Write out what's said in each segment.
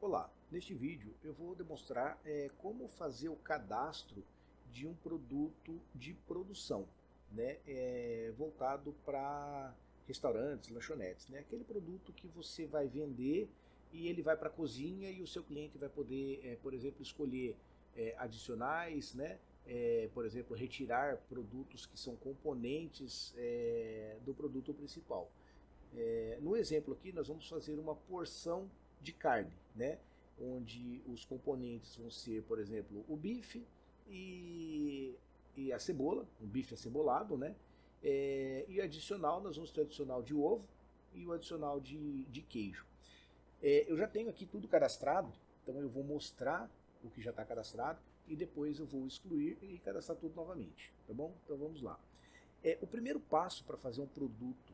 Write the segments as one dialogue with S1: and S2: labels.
S1: Olá, neste vídeo eu vou demonstrar como fazer o cadastro de um produto de produção, né, voltado para restaurantes, lanchonetes, né, aquele produto que você vai vender e ele vai para a cozinha e o seu cliente vai poder, por exemplo, escolher adicionais, né, por exemplo, retirar produtos que são componentes do produto principal. No exemplo aqui nós vamos fazer uma porção de carne, né? Onde os componentes vão ser, por exemplo, o bife e a cebola, um bife acebolado, né? E adicional, nós vamos ter o adicional de ovo e o adicional de queijo. Eu já tenho aqui tudo cadastrado, então eu vou mostrar o que já está cadastrado e depois eu vou excluir e cadastrar tudo novamente, tá bom? Então vamos lá. O primeiro passo para fazer um produto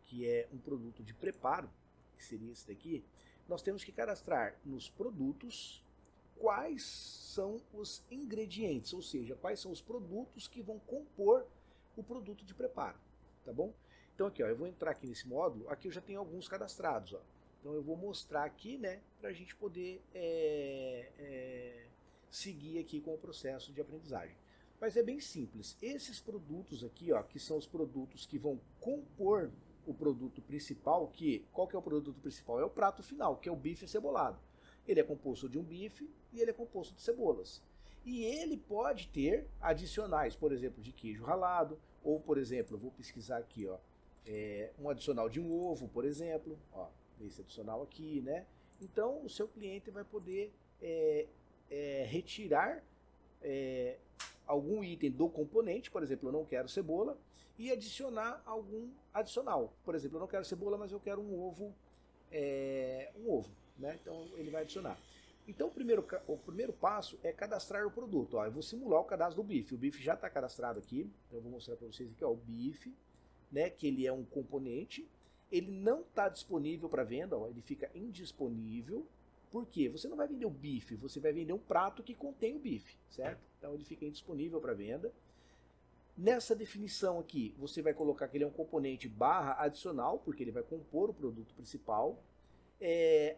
S1: que é um produto de preparo, que seria esse daqui, nós temos que cadastrar nos produtos quais são os ingredientes, ou seja, quais são os produtos que vão compor o produto de preparo, tá bom? Então aqui, ó, eu vou entrar aqui nesse módulo, aqui eu já tenho alguns cadastrados, ó. Então eu vou mostrar aqui, né, para a gente poder seguir aqui com o processo de aprendizagem. Mas é bem simples, esses produtos aqui, ó, que são os produtos que vão compor o produto principal, qual que é o produto principal? É o prato final, que é o bife acebolado. Ele é composto de um bife e ele é composto de cebolas. E ele pode ter adicionais, por exemplo, de queijo ralado, ou, por exemplo, eu vou pesquisar aqui, ó, um adicional de um ovo, por exemplo, ó, esse adicional aqui, né? Então, o seu cliente vai poder retirar algum item do componente, por exemplo, eu não quero cebola, e adicionar algum adicional. Por exemplo, eu não quero cebola, mas eu quero um ovo, né? Então ele vai adicionar. Então o primeiro passo é cadastrar o produto. Ó, eu vou simular o cadastro do bife. O bife já está cadastrado aqui, então eu vou mostrar para vocês aqui, ó, o bife, né? Que ele é um componente. Ele não está disponível para venda, ó, ele fica indisponível. Por quê? Você não vai vender o bife, você vai vender um prato que contém o bife, certo? Então ele fica indisponível para venda. Nessa definição aqui, você vai colocar que ele é um componente barra adicional, porque ele vai compor o produto principal.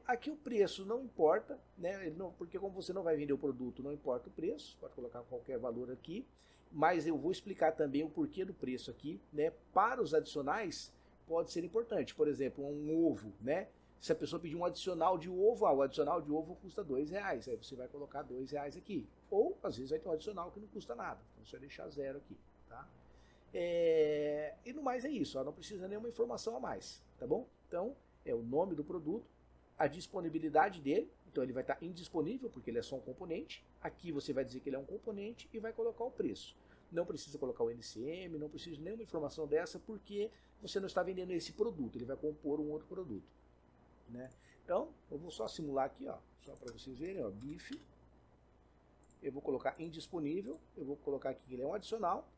S1: Aqui o preço não importa, né? Porque como você não vai vender o produto, não importa o preço, pode colocar qualquer valor aqui. Mas eu vou explicar também o porquê do preço aqui, né? Para os adicionais pode ser importante, por exemplo, um ovo, né? Se a pessoa pedir um adicional de ovo, o adicional de ovo custa R$2, aí você vai colocar R$2 aqui. Ou, às vezes, vai ter um adicional que não custa nada, então você vai deixar zero aqui, tá? E no mais é isso, ó, não precisa nenhuma informação a mais, tá bom? Então, é o nome do produto, a disponibilidade dele, então ele vai estar indisponível, porque ele é só um componente. Aqui você vai dizer que ele é um componente e vai colocar o preço. Não precisa colocar o NCM, não precisa de nenhuma informação dessa, porque você não está vendendo esse produto, ele vai compor um outro produto, né? Então, eu vou só simular aqui, ó, só para vocês verem, ó, bife. Eu vou colocar indisponível, eu vou colocar aqui que ele é um adicional.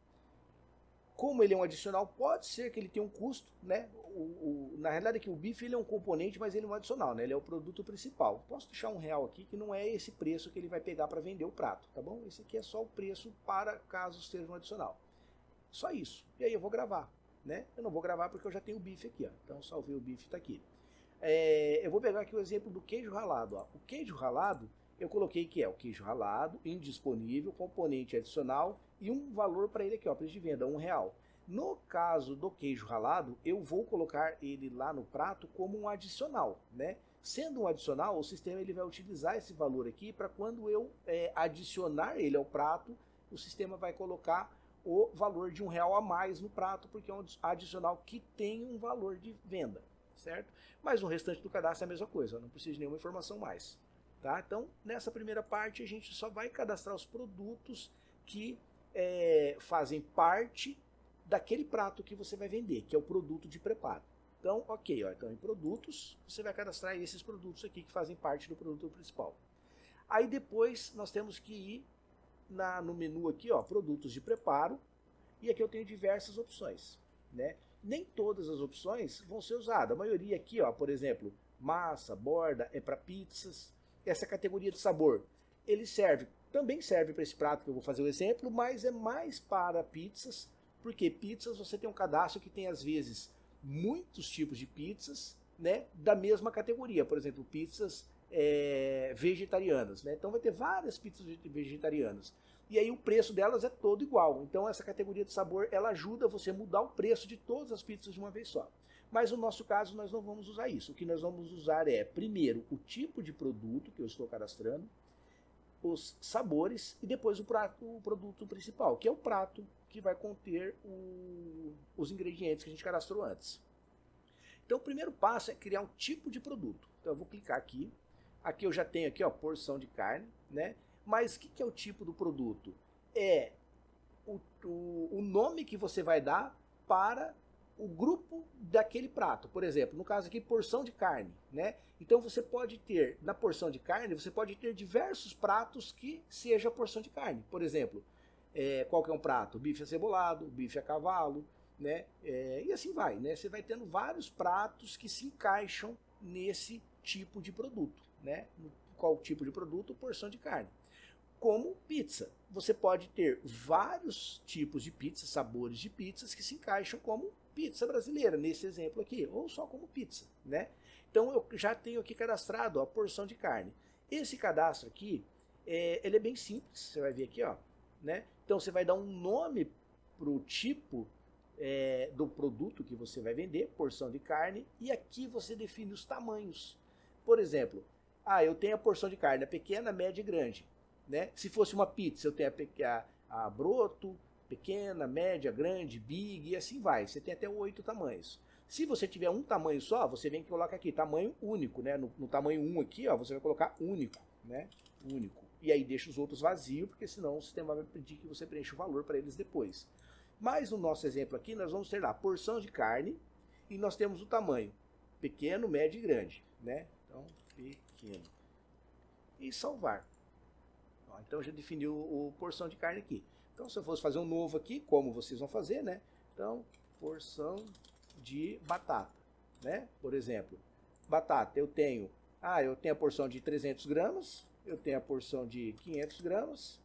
S1: Como ele é um adicional, pode ser que ele tenha um custo, né? Na realidade aqui o bife ele é um componente, mas ele é um adicional, né? Ele é o produto principal. Posso deixar R$1 aqui, que não é esse preço que ele vai pegar para vender o prato, tá bom? Esse aqui é só o preço para caso seja um adicional. Só isso. E aí eu vou gravar, né? Eu não vou gravar porque eu já tenho o bife aqui, ó. Então salvei o bife, tá aqui. Eu vou pegar aqui o exemplo do queijo ralado, ó. O queijo ralado, eu coloquei que é o queijo ralado, indisponível, componente adicional e um valor para ele aqui, ó, preço de venda, R$1. No caso do queijo ralado, eu vou colocar ele lá no prato como um adicional, né? Sendo um adicional, o sistema ele vai utilizar esse valor aqui para quando eu adicionar ele ao prato, o sistema vai colocar o valor de R$1 a mais no prato, porque é um adicional que tem um valor de venda, certo? Mas o restante do cadastro é a mesma coisa, não precisa de nenhuma informação mais. Tá? Então, nessa primeira parte, a gente só vai cadastrar os produtos que fazem parte daquele prato que você vai vender, que é o produto de preparo. Então, ok, ó, então em produtos, você vai cadastrar esses produtos aqui que fazem parte do produto principal. Aí depois nós temos que ir no menu aqui, ó, produtos de preparo, e aqui eu tenho diversas opções, né? Nem todas as opções vão ser usadas, a maioria aqui, ó, por exemplo, massa, borda, é para pizzas. Essa categoria de sabor, ele também serve para esse prato que eu vou fazer o exemplo, mas é mais para pizzas, porque pizzas você tem um cadastro que tem às vezes muitos tipos de pizzas, né, da mesma categoria, por exemplo, pizzas vegetarianas, né? Então vai ter várias pizzas vegetarianas. E aí o preço delas é todo igual. Então essa categoria de sabor, ela ajuda você a mudar o preço de todas as pizzas de uma vez só. Mas no nosso caso nós não vamos usar isso. O que nós vamos usar é, primeiro, o tipo de produto que eu estou cadastrando, os sabores e depois o produto principal, que é o prato que vai conter os ingredientes que a gente cadastrou antes. Então o primeiro passo é criar um tipo de produto. Então eu vou clicar aqui. Aqui eu já tenho aqui, ó, porção de carne, né? Mas o que é o tipo do produto? É o nome que você vai dar para o grupo daquele prato. Por exemplo, no caso aqui, porção de carne, né? Então você pode ter, na porção de carne, você pode ter diversos pratos que seja porção de carne. Por exemplo, qual que é um prato? Bife acebolado, bife a cavalo, né? E assim vai, né? Você vai tendo vários pratos que se encaixam nesse tipo de produto, né? Qual tipo de produto? Porção de carne. Como pizza. Você pode ter vários tipos de pizza, sabores de pizzas que se encaixam como pizza brasileira, nesse exemplo aqui, ou só como pizza, né? Então eu já tenho aqui cadastrado a porção de carne. Esse cadastro aqui, ele é bem simples, você vai ver aqui, ó, né? Então você vai dar um nome para o tipo do produto que você vai vender, porção de carne, e aqui você define os tamanhos. Por exemplo, eu tenho a porção de carne, a pequena, média e grande. Né? Se fosse uma pizza, eu tenho a broto, pequena, média, grande, big, e assim vai. Você tem até 8 tamanhos. Se você tiver um tamanho só, você vem e coloca aqui, tamanho único, né? No tamanho 1 aqui, ó, você vai colocar único, né? Único. E aí deixa os outros vazios, porque senão o sistema vai pedir que você preencha o valor para eles depois. Mas no nosso exemplo aqui, nós vamos ter lá porção de carne, e nós temos o tamanho pequeno, médio e grande, né? Então, pequeno. E salvar. Então já definiu o porção de carne aqui. Então se eu fosse fazer um novo aqui, como vocês vão fazer, né? Então, porção de batata, né? Por exemplo, batata, eu tenho a porção de 300 gramas, eu tenho a porção de 500 gramas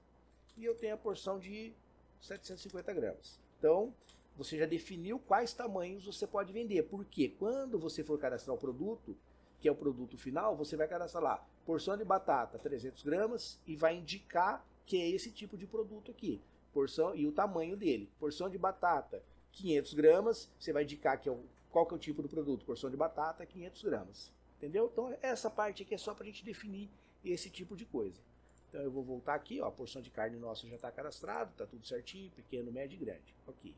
S1: e eu tenho a porção de 750 gramas. Então, você já definiu quais tamanhos você pode vender, porque quando você for cadastrar o produto, que é o produto final, você vai cadastrar lá, porção de batata, 300 gramas, e vai indicar que é esse tipo de produto aqui, porção e o tamanho dele. Porção de batata, 500 gramas, você vai indicar qual que é o tipo do produto, porção de batata, 500 gramas. Entendeu? Então essa parte aqui é só para a gente definir esse tipo de coisa. Então eu vou voltar aqui, ó, a porção de carne nossa já está cadastrado, está tudo certinho, pequeno, médio e grande. Ok.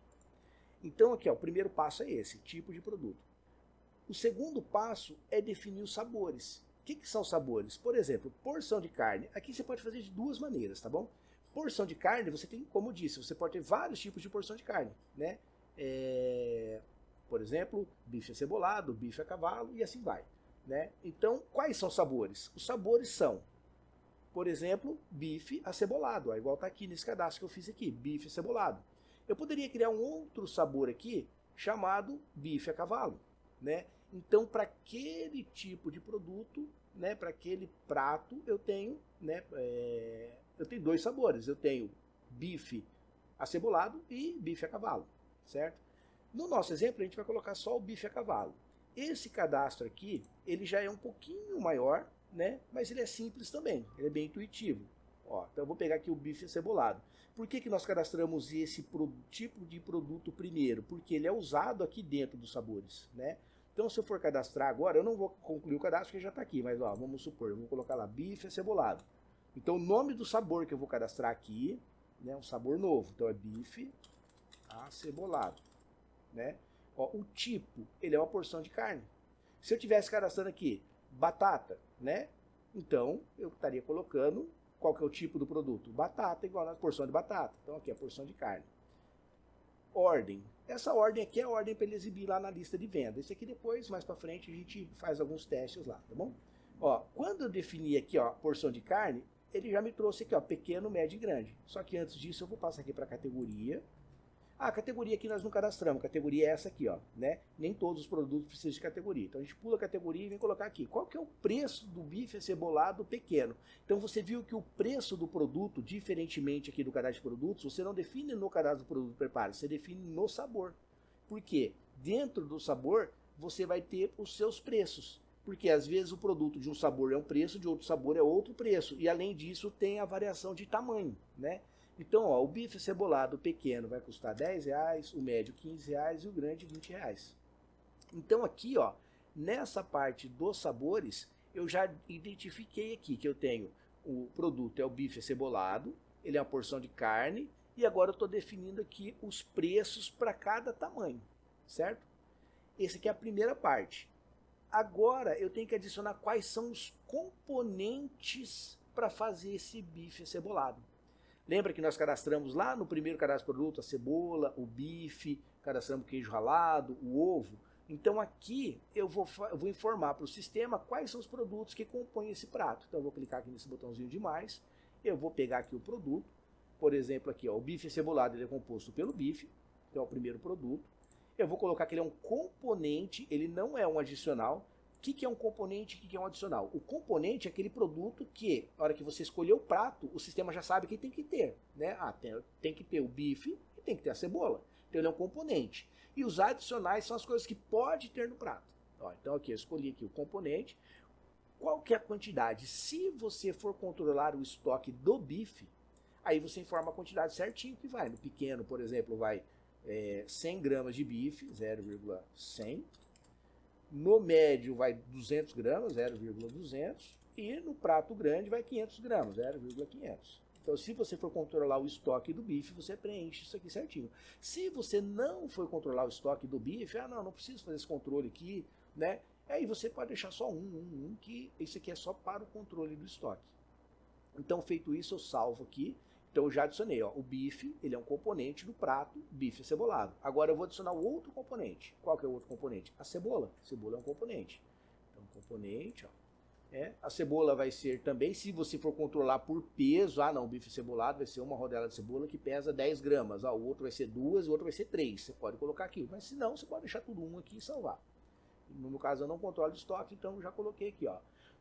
S1: Então aqui, ó, o primeiro passo é esse, tipo de produto. O segundo passo é definir os sabores. O que são sabores? Por exemplo, porção de carne. Aqui você pode fazer de duas maneiras, tá bom? Porção de carne, você tem, como eu disse, você pode ter vários tipos de porção de carne, né? Por exemplo, bife acebolado, bife a cavalo e assim vai, né? Então, quais são os sabores? Os sabores são, por exemplo, bife acebolado, igual está aqui nesse cadastro que eu fiz aqui, bife acebolado. Eu poderia criar um outro sabor aqui chamado bife a cavalo, né? Então, para aquele tipo de produto, né, para aquele prato, eu tenho, né, eu tenho dois sabores. Eu tenho bife acebolado e bife a cavalo, certo? No nosso exemplo, a gente vai colocar só o bife a cavalo. Esse cadastro aqui, ele já é um pouquinho maior, né, mas ele é simples também, ele é bem intuitivo. Ó, então eu vou pegar aqui o bife acebolado. Por que nós cadastramos esse tipo de produto primeiro? Porque ele é usado aqui dentro dos sabores, né? Então, se eu for cadastrar agora, eu não vou concluir o cadastro porque já está aqui, mas ó, vamos supor, eu vou colocar lá bife acebolado. Então, o nome do sabor que eu vou cadastrar aqui, né, um sabor novo, então é bife acebolado, né? Ó, o tipo, ele é uma porção de carne. Se eu tivesse cadastrando aqui batata, né? Então, eu estaria colocando qual que é o tipo do produto? Batata, igual a porção de batata. Então, aqui é a porção de carne. Ordem. Essa ordem aqui é a ordem para ele exibir lá na lista de venda. Isso aqui depois, mais para frente, a gente faz alguns testes lá, tá bom? Ó, quando eu defini aqui, ó, porção de carne, ele já me trouxe aqui, ó, pequeno, médio e grande. Só que antes disso eu vou passar aqui para a categoria. A categoria aqui nós não cadastramos, a categoria é essa aqui, ó, né? Nem todos os produtos precisam de categoria. Então a gente pula a categoria e vem colocar aqui. Qual que é o preço do bife acebolado pequeno? Então você viu que o preço do produto, diferentemente aqui do cadastro de produtos, você não define no cadastro do produto preparo, você define no sabor. Por quê? Dentro do sabor você vai ter os seus preços. Porque às vezes o produto de um sabor é um preço, de outro sabor é outro preço. E além disso tem a variação de tamanho, né? Então, ó, o bife cebolado pequeno vai custar R$10, o médio R$15 e o grande R$20. Então aqui, ó, nessa parte dos sabores, eu já identifiquei aqui que eu tenho o produto é o bife acebolado, ele é uma porção de carne, e agora eu estou definindo aqui os preços para cada tamanho, certo? Essa aqui é a primeira parte. Agora eu tenho que adicionar quais são os componentes para fazer esse bife acebolado. Lembra que nós cadastramos lá no primeiro cadastro de produto a cebola, o bife, cadastramos o queijo ralado, o ovo. Então aqui eu vou informar para o sistema quais são os produtos que compõem esse prato. Então eu vou clicar aqui nesse botãozinho de mais, eu vou pegar aqui o produto, por exemplo aqui, ó, o bife acebolado ele é composto pelo bife, que é o primeiro produto. Eu vou colocar que ele é um componente, ele não é um adicional. O que é um componente e o que é um adicional? O componente é aquele produto que, na hora que você escolher o prato, o sistema já sabe que tem que ter, né? Ah, tem que ter o bife e tem que ter a cebola. Então ele é um componente. E os adicionais são as coisas que pode ter no prato. Ó, então aqui eu escolhi aqui o componente. Qual que é a quantidade? Se você for controlar o estoque do bife, aí você informa a quantidade certinho que vai. No pequeno, por exemplo, vai 100 gramas de bife, 0,100. No médio vai 200 gramas, 0,200. E no prato grande vai 500 gramas, 0,500. Então, se você for controlar o estoque do bife, você preenche isso aqui certinho. Se você não for controlar o estoque do bife, não preciso fazer esse controle aqui, né? Aí você pode deixar só que isso aqui é só para o controle do estoque. Então, feito isso, eu salvo aqui. Então, eu já adicionei, ó, o bife, ele é um componente do prato, bife acebolado. Agora, eu vou adicionar o outro componente. Qual que é o outro componente? A cebola. A cebola é um componente. Então, componente, ó. A cebola vai ser também, se você for controlar por peso, o bife cebolado vai ser uma rodela de cebola que pesa 10 gramas, o outro vai ser 2, o outro vai ser 3, você pode colocar aqui, mas se não, você pode deixar tudo um aqui e salvar. No meu caso eu não controlo o estoque, então eu já coloquei aqui, ó,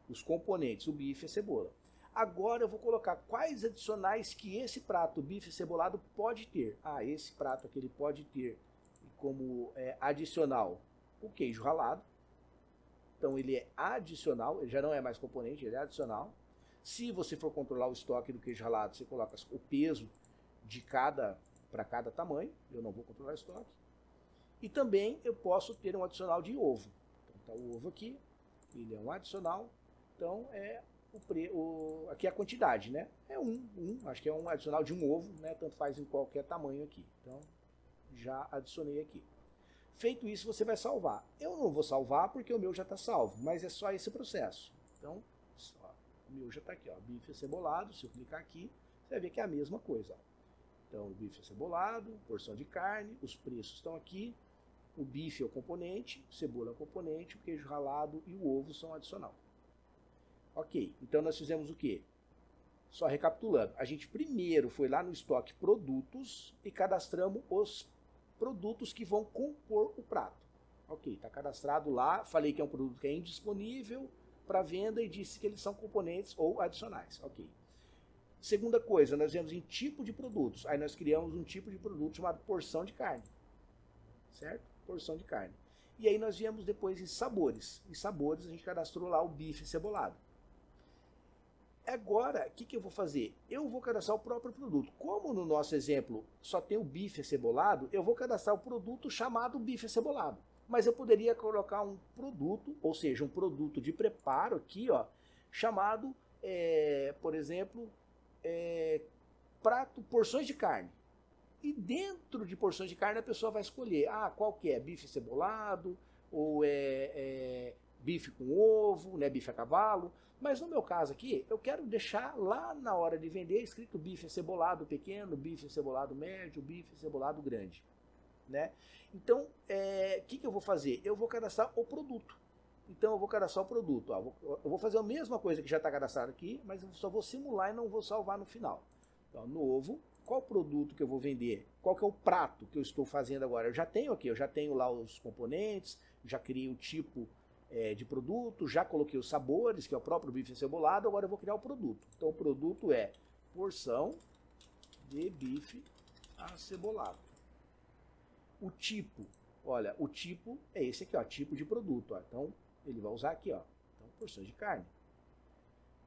S1: os componentes, o bife e a cebola. Agora eu vou colocar quais adicionais que esse prato, bife cebolado, pode ter. Esse prato aqui ele pode ter como adicional o queijo ralado. Então ele é adicional, ele já não é mais componente, ele é adicional. Se você for controlar o estoque do queijo ralado, você coloca o peso para cada tamanho, eu não vou controlar o estoque. E também eu posso ter um adicional de ovo. Então tá o ovo aqui, ele é um adicional, então aqui é a quantidade, né? É acho que é um adicional de um ovo, né? Tanto faz em qualquer tamanho aqui. Então já adicionei aqui. Feito isso, você vai salvar. Eu não vou salvar porque o meu já está salvo, mas é só esse processo. Então, o meu já está aqui, ó, bife acebolado. Se eu clicar aqui, você vai ver que é a mesma coisa. Ó. Então, o bife acebolado, porção de carne, os preços estão aqui. O bife é o componente, cebola é o componente, o queijo ralado e o ovo são adicional. Ok, então nós fizemos o quê? Só recapitulando. A gente primeiro foi lá no estoque produtos e cadastramos os produtos que vão compor o prato. Ok, está cadastrado lá, falei que é um produto que é indisponível para venda e disse que eles são componentes ou adicionais. Ok. Segunda coisa, nós viemos em tipo de produtos. Aí nós criamos um tipo de produto chamado porção de carne. Certo? Porção de carne. E aí nós viemos depois em sabores. Em sabores a gente cadastrou lá o bife cebolado. Agora, o que eu vou fazer? Eu vou cadastrar o próprio produto. Como no nosso exemplo só tem o bife acebolado, eu vou cadastrar o produto chamado bife acebolado. Mas eu poderia colocar um produto, ou seja, um produto de preparo aqui, ó, chamado, por exemplo, porções de carne. E dentro de porções de carne a pessoa vai escolher, qual que é? Bife acebolado, ou bife com ovo, né, bife a cavalo. Mas no meu caso aqui, eu quero deixar lá na hora de vender escrito bife acebolado pequeno, bife acebolado médio, bife acebolado grande. Né? Então, o que eu vou fazer? Eu vou cadastrar o produto. Então, eu vou cadastrar o produto. Eu vou fazer a mesma coisa que já está cadastrado aqui, mas eu só vou simular e não vou salvar no final. Então, novo, qual produto que eu vou vender? Qual que é o prato que eu estou fazendo agora? Eu já tenho aqui, eu já tenho lá os componentes, já criei o tipo de produto, já coloquei os sabores, que é o próprio bife acebolado, agora eu vou criar o produto. Então o produto é porção de bife acebolado. O tipo, olha, o tipo é esse aqui, ó, tipo de produto. Ó. Então ele vai usar aqui, ó, porções de carne.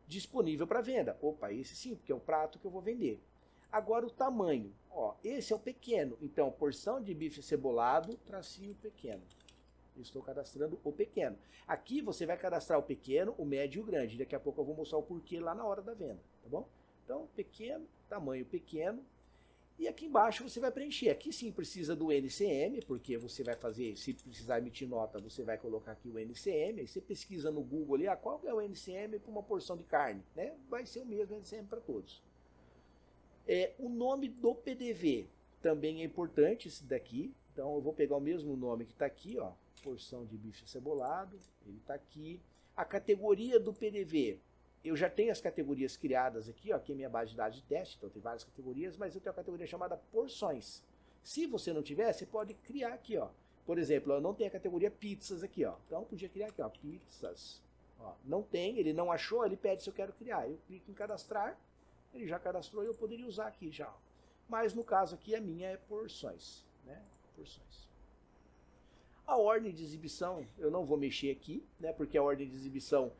S1: Disponível para venda. Opa, esse sim, porque é o prato que eu vou vender. Agora o tamanho. Ó, esse é o pequeno. Então, porção de bife cebolado, tracinho pequeno. Eu estou cadastrando o pequeno. Aqui você vai cadastrar o pequeno, o médio e o grande. Daqui a pouco eu vou mostrar o porquê lá na hora da venda, tá bom? Então, pequeno, tamanho pequeno. E aqui embaixo você vai preencher. Aqui sim precisa do NCM, porque você vai fazer, se precisar emitir nota, você vai colocar aqui o NCM. Aí você pesquisa no Google ali, qual é o NCM para uma porção de carne, né? Vai ser o mesmo NCM para todos. O nome do PDV também é importante, esse daqui. Então eu vou pegar o mesmo nome que está aqui, ó, porção de bife cebolado, ele está aqui. A categoria do PDV, eu já tenho as categorias criadas aqui, ó, aqui é minha base de dados de teste, então tem várias categorias, mas eu tenho a categoria chamada porções. Se você não tiver, você pode criar aqui, ó. Por exemplo, eu não tenho a categoria pizzas aqui, ó. Então eu podia criar aqui, ó, pizzas. Ó, não tem, ele não achou, ele pede se eu quero criar. Eu clico em cadastrar, ele já cadastrou e eu poderia usar aqui já. Mas no caso aqui a minha é porções, né? Porções. A ordem de exibição eu não vou mexer aqui, né? Porque a ordem de exibição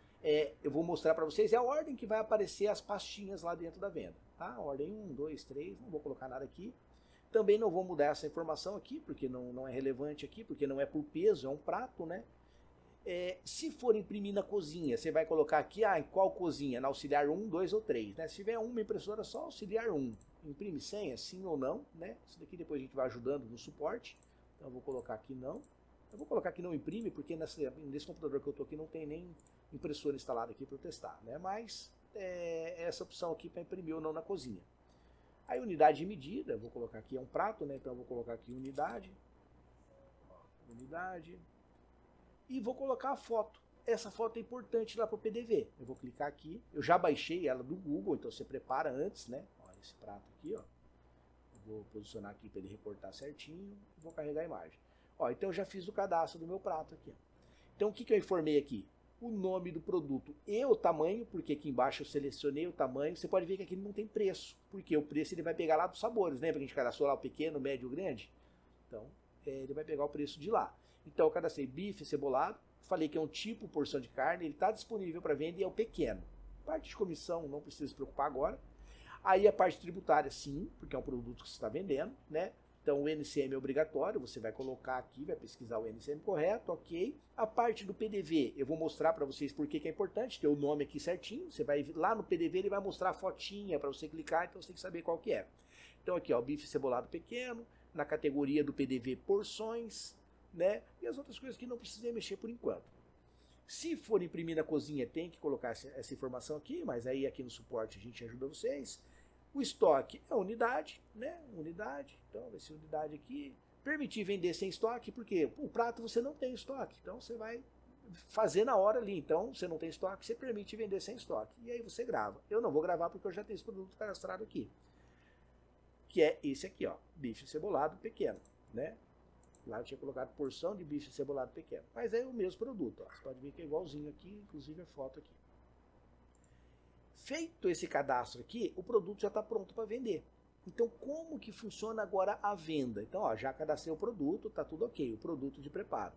S1: eu vou mostrar para vocês, é a ordem que vai aparecer as pastinhas lá dentro da venda, tá? Ordem 1, 2, 3, não vou colocar nada aqui. Também não vou mudar essa informação aqui, porque não é relevante aqui, porque não é por peso, é um prato, né? Se for imprimir na cozinha, você vai colocar aqui, em qual cozinha? Na auxiliar 1, 2 ou 3, né? Se tiver uma impressora só, auxiliar 1. Imprime senha, sim ou não, né? Isso daqui depois a gente vai ajudando no suporte. Então eu vou colocar aqui não. Eu vou colocar aqui não imprime, porque nesse computador que eu estou aqui não tem nem impressora instalada aqui para eu testar, né? Mas essa opção aqui para imprimir ou não na cozinha. Aí unidade de medida, eu vou colocar aqui, é um prato, né? Então eu vou colocar aqui unidade. Unidade. E vou colocar a foto. Essa foto é importante lá para o PDV. Eu vou clicar aqui. Eu já baixei ela do Google, então você prepara antes, né? Ó, esse prato aqui, ó. Eu vou posicionar aqui para ele recortar certinho. Vou carregar a imagem. Ó, então eu já fiz o cadastro do meu prato aqui. Então o que eu informei aqui? O nome do produto e o tamanho, porque aqui embaixo eu selecionei o tamanho. Você pode ver que aqui não tem preço, porque o preço ele vai pegar lá dos sabores. Lembra que a gente cadastrou lá o pequeno, médio, grande? Então ele vai pegar o preço de lá. Então eu cadastrei bife cebolado, falei que é um tipo porção de carne, ele está disponível para venda e é o pequeno. Parte de comissão não precisa se preocupar agora. Aí a parte tributária sim, porque é um produto que você está vendendo, né? Então o NCM é obrigatório, você vai colocar aqui, vai pesquisar o NCM correto, ok. A parte do PDV, eu vou mostrar para vocês por que é importante, ter o nome aqui certinho. Você vai lá no PDV, ele vai mostrar a fotinha para você clicar, então você tem que saber qual que é. Então aqui, ó, bife cebolado pequeno, na categoria do PDV porções, né? E as outras coisas que não precisei mexer por enquanto. Se for imprimir na cozinha, tem que colocar essa informação aqui, mas aí aqui no suporte a gente ajuda vocês. O estoque é unidade, né? Unidade, então vai ser unidade aqui. Permitir vender sem estoque, porque o prato você não tem estoque, então você vai fazer na hora ali. Então você não tem estoque, você permite vender sem estoque. E aí você grava. Eu não vou gravar porque eu já tenho esse produto cadastrado aqui. Que é esse aqui, ó, bife cebolado pequeno, né? Lá eu tinha colocado porção de bife cebolado pequeno. Mas é o mesmo produto, ó. Você pode ver que é igualzinho aqui, inclusive a foto aqui. Feito esse cadastro aqui, o produto já está pronto para vender. Então, como que funciona agora a venda? Então, ó, já cadastrei o produto, está tudo ok, o produto de preparo.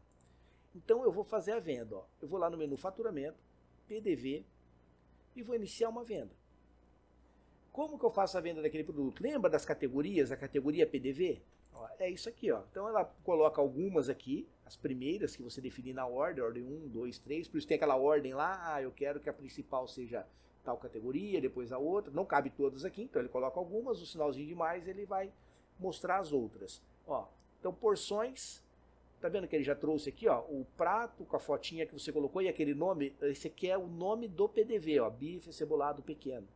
S1: Então, eu vou fazer a venda. Ó. Eu vou lá no menu faturamento, PDV, e vou iniciar uma venda. Como que eu faço a venda daquele produto? Lembra das categorias, a categoria PDV? Ó, é isso aqui, ó. Então, ela coloca algumas aqui, as primeiras que você definir na ordem 1, 2, 3, por isso tem aquela ordem lá, eu quero que a principal seja tal categoria, depois a outra, não cabe todas aqui, então ele coloca algumas, o sinalzinho de mais ele vai mostrar as outras. Ó, então porções, tá vendo que ele já trouxe aqui, ó, o prato com a fotinha que você colocou e aquele nome, esse aqui é o nome do PDV, ó, bife cebolado pequeno.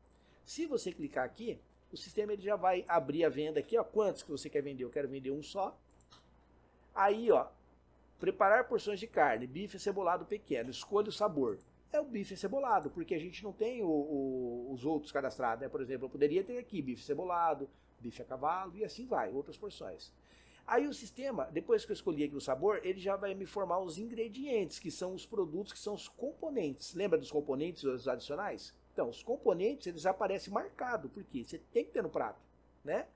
S1: Se você clicar aqui, o sistema ele já vai abrir a venda aqui, ó, quantos que você quer vender? Eu quero vender um só. Aí, ó, preparar porções de carne, bife cebolado pequeno, escolha o sabor. É o bife cebolado, porque a gente não tem os outros cadastrados, né? Por exemplo, eu poderia ter aqui bife cebolado, bife a cavalo e assim vai, outras porções. Aí o sistema, depois que eu escolhi aqui o sabor, ele já vai me informar os ingredientes, que são os produtos, que são os componentes. Lembra dos componentes, os adicionais? Então, os componentes, eles aparecem marcados, porque você tem que ter no prato, né?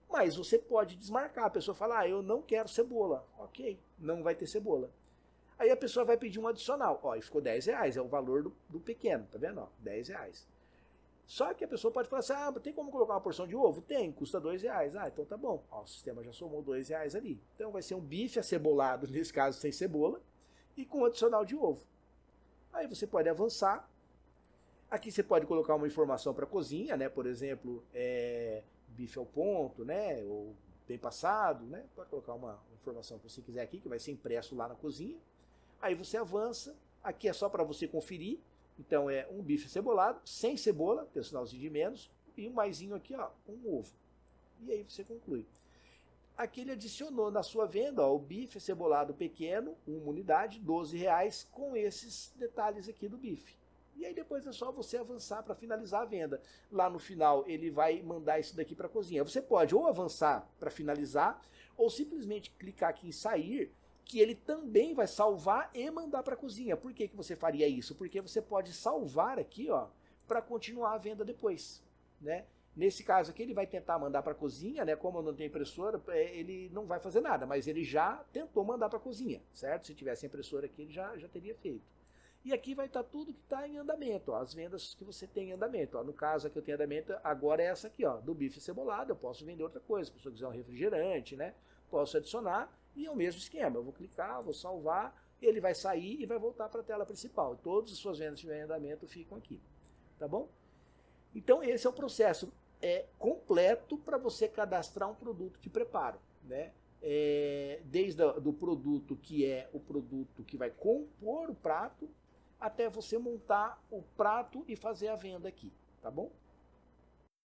S1: Mas você pode desmarcar, a pessoa fala, eu não quero cebola. Ok, não vai ter cebola. Aí a pessoa vai pedir um adicional. Ó, e ficou R$10, é o valor do pequeno, tá vendo? Ó, R$10. Só que a pessoa pode falar assim, ah, tem como colocar uma porção de ovo? Tem, custa R$2. Ah, então tá bom. Ó, o sistema já somou R$2 ali. Então vai ser um bife acebolado, nesse caso sem cebola, e com adicional de ovo. Aí você pode avançar. Aqui você pode colocar uma informação para a cozinha, né? Por exemplo, bife ao ponto, né? Ou bem passado, né? Pode colocar uma informação que você quiser aqui, que vai ser impresso lá na cozinha. Aí você avança. Aqui é só para você conferir. Então é um bife cebolado, sem cebola, tem o sinalzinho de menos, e um maisinho aqui, ó, um ovo. E aí você conclui. Aqui ele adicionou na sua venda, ó, o bife cebolado pequeno, uma unidade, R$12, com esses detalhes aqui do bife. E aí depois é só você avançar para finalizar a venda. Lá no final ele vai mandar isso daqui para a cozinha. Você pode ou avançar para finalizar, ou simplesmente clicar aqui em sair, que ele também vai salvar e mandar para a cozinha. Por que você faria isso? Porque você pode salvar aqui, ó, para continuar a venda depois, né? Nesse caso aqui ele vai tentar mandar para a cozinha, né? Como eu não tenho impressora, ele não vai fazer nada, mas ele já tentou mandar para a cozinha, certo? Se tivesse impressora aqui, ele já teria feito. E aqui vai estar tudo que está em andamento, ó, as vendas que você tem em andamento. Ó. No caso aqui eu tenho andamento, agora é essa aqui, ó, do bife cebolado. Eu posso vender outra coisa, se a pessoa quiser um refrigerante, né? Posso adicionar e é o mesmo esquema. Eu vou clicar, vou salvar, ele vai sair e vai voltar para a tela principal. Todas as suas vendas que tiverem em andamento ficam aqui, tá bom? Então esse é o processo completo para você cadastrar um produto de preparo, né? Desde do produto que é o produto que vai compor o prato, até você montar o prato e fazer a venda aqui, tá bom?